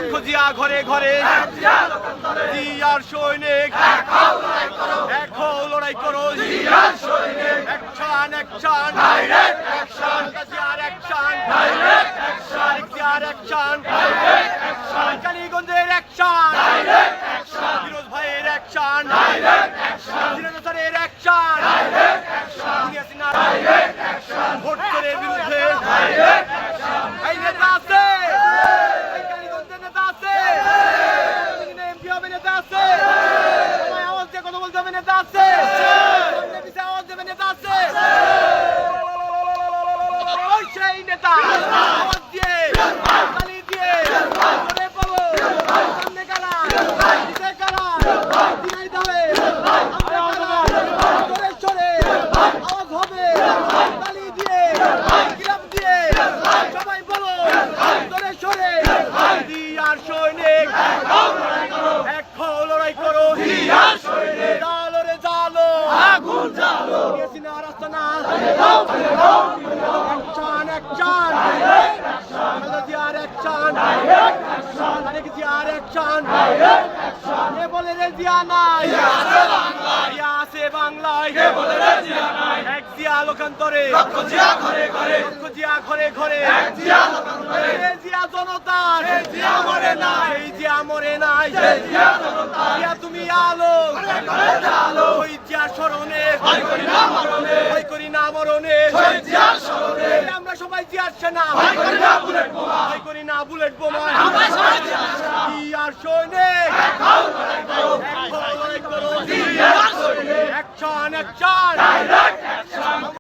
লক্ষ জিয়া ঘরে ঘরে জিয়ার সৈনিক এক হও লড়াই করো জিয়ার সৈনিক অ্যাকশন অ্যাকশন ডাইরেক্ট অ্যাকশন জিয়ার অ্যাকশন ডাইরেক্ট অ্যাকশন জিয়ার অ্যাকশন ডাইরেক্ট অ্যাকশন কালীগঞ্জের অ্যাকশন ডাইরেক্ট অ্যাকশন ফিরোজ ভাইয়ের অ্যাকশন ডাইরেক্ট অ্যাকশন জিনাদের অ্যাকশন ডাইরেক্ট অ্যাকশন ইয়াসিনা ডাইরেক্ট অ্যাকশন ভোট করে বিরুদ্ধে ডাইরেক্ট অ্যাকশন এই নেতা আছে এই কালীগঞ্জের নেতা আছে এমপি হবে নেতা আছে সবাই আওয়াজ দিয়ে কথা বলতে হবে নেতা আছে সামনে পিছে আওয়াজ দেবে নেতা আছে ওই সেই নেতা আওয়াজ দিয়ে তালি দিয়ে জোরে বলো সামনে কারা পিছে কারা দিনাই দাবে আমরা কারা জোরে জোরে আওয়াজ হবে তালি দিয়ে গ্রাম দিয়ে সবাই বলো জোরে জোরে দিয়ার সৈনিক এক হও লড়াই করো দিয়ার সৈনিক জালো রে জালো আগুন জালো Yasina রাস্তানা action action direct action দিয়ার অ্যাকশন ডাইরেক্ট অ্যাকশন অনেক দিয়ার অ্যাকশন ডাইরেক্ট অ্যাকশন এ বলে রে জিয়া নাই জিয়া আছে বাংলায় কে বলে রে জিয়া নাই এক জিয়া লোকান্তরে লক্ষ জিয়া ঘরে ঘরে লক্ষ জিয়া ঘরে ঘরে এক জিয়া লোকান্তরে এই জিয়া জনতার এই জিয়া মরে নাই এই জিয়া মরে নাই এই জিয়া জনতার জিয়া তুমি আলো ঘরে ঘরে জালো ওই জিয়া স্মরণে ভয় করি না মরণে ভয় করি না মরণে ওই জিয়া স্মরণে আমরা সবাই জিয়ার সেনা ভয় করি না বুলেট বোমা ভয় করি না বুলেট বোমা